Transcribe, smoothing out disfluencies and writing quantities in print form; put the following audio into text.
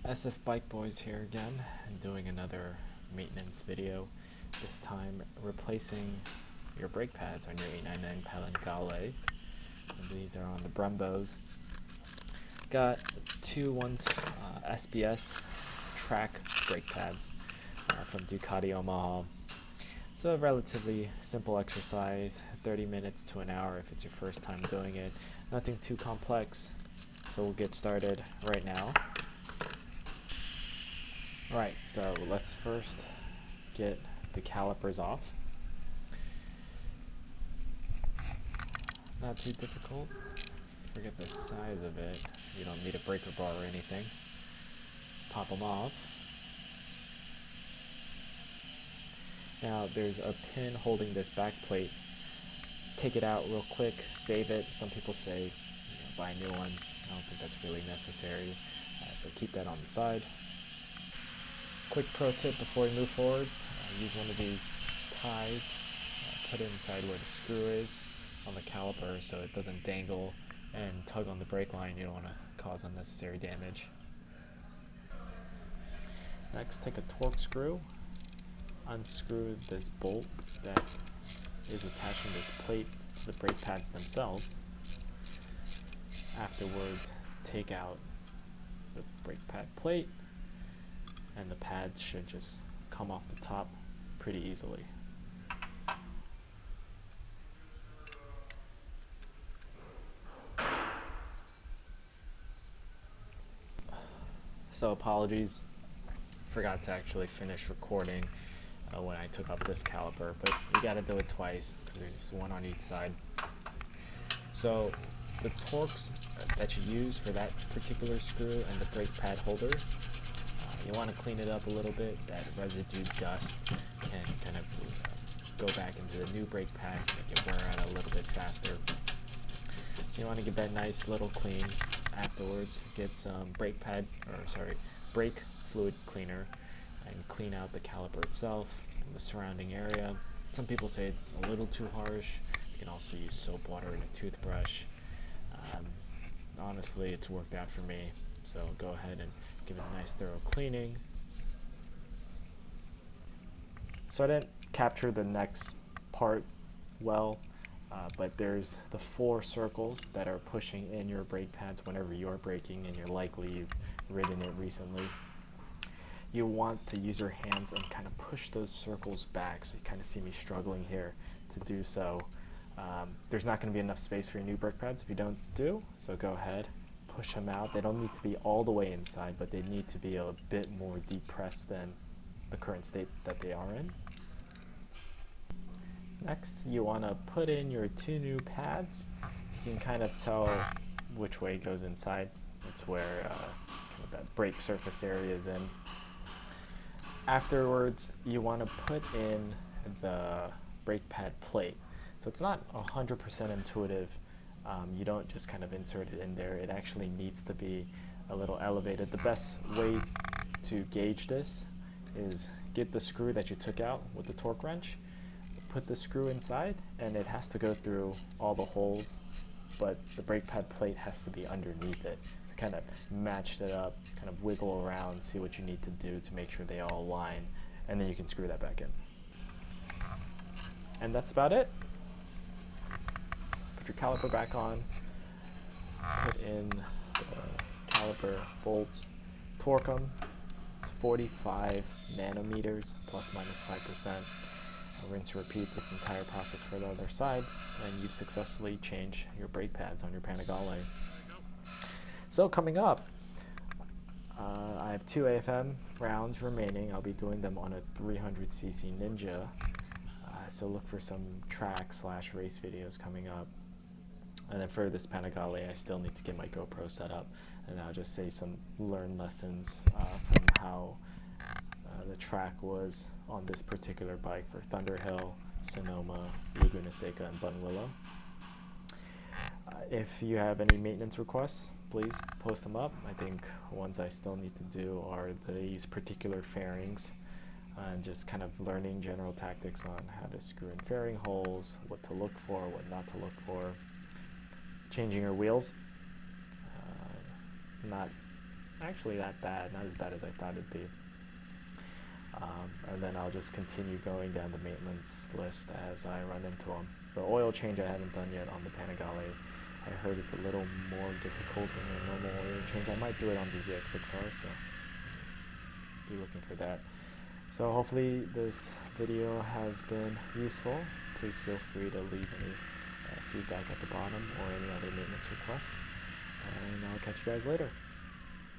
SF Bike Boys here again, and doing another maintenance video. This time replacing your brake pads on your 899 Panigale. So these are on the Brembos. Got two ones SBS track brake pads from Ducati Omaha. It's a relatively simple exercise, 30 minutes to an hour if it's your first time doing it. Nothing too complex, so we'll get started right now. Alright, so let's first get the calipers off. Not too difficult. Forget the size of it. You don't need a breaker bar or anything. Pop them off. Now there's a pin holding this back plate. Take it out real quick, save it. Some people say buy a new one. I don't think that's really necessary. So keep that on the side. Quick pro tip before we move forwards, use one of these ties, put it inside where the screw is on the caliper so it doesn't dangle and tug on the brake line. You don't want to cause unnecessary damage. Next, take a torque screw, unscrew this bolt that is attaching this plate to the brake pads themselves. Afterwards, take out the brake pad plate, and the pads should just come off the top pretty easily. So apologies, forgot to actually finish recording when I took off this caliper, but you gotta do it twice because there's one on each side. So the torques that you use for that particular screw and the brake pad holder, you want to clean it up a little bit. That residue dust can kind of go back into the new brake pad, make it wear out a little bit faster. So you want to get that nice little clean. Afterwards, get some brake fluid cleaner and clean out the caliper itself and the surrounding area. Some people say it's a little too harsh. You can also use soap water and a toothbrush. Honestly, it's worked out for me. So go ahead and give it a nice thorough cleaning. So I didn't capture the next part well, but there's the 4 circles that are pushing in your brake pads whenever you're braking, and you're likely you've ridden it recently. You want to use your hands and kind of push those circles back, so you kind of see me struggling here to do so. There's not going to be enough space for your new brake pads if you don't do, so go ahead. Push them out. They don't need to be all the way inside, but they need to be a bit more depressed than the current state that they are in. Next, you want to put in your 2 new pads. You can kind of tell which way goes inside. It's where kind of that brake surface area is in. Afterwards, you want to put in the brake pad plate. So it's not 100% intuitive. You don't just kind of insert it in there. It actually needs to be a little elevated. The best way to gauge this is get the screw that you took out with the torque wrench, put the screw inside, and it has to go through all the holes, but the brake pad plate has to be underneath it. So kind of match it up, kind of wiggle around, see what you need to do to make sure they all align, and then you can screw that back in. And that's about it. Your caliper back on, put in the caliper bolts, torque them. It's 45 nanometers plus minus 5%. Rinse and repeat this entire process for the other side, and you've successfully changed your brake pads on your Panigale. So coming up, I have 2 AFM rounds remaining. I'll be doing them on a 300cc Ninja, so look for some track/race videos coming up. And then for this Panigale, I still need to get my GoPro set up, and I'll just say some learned lessons from how the track was on this particular bike for Thunderhill, Sonoma, Laguna Seca, and Bunwillow. If you have any maintenance requests, please post them up. I think ones I still need to do are these particular fairings, and just kind of learning general tactics on how to screw in fairing holes, what to look for, what not to look for. Changing your wheels, not actually that bad, not as bad as I thought it'd be. And then I'll just continue going down the maintenance list as I run into them. So oil change I haven't done yet on the Panigale. I heard it's a little more difficult than a normal oil change. I might do it on the ZX6R, so be looking for that. So hopefully this video has been useful. Please feel free to leave any feedback at the bottom or any other maintenance requests. And I'll catch you guys later.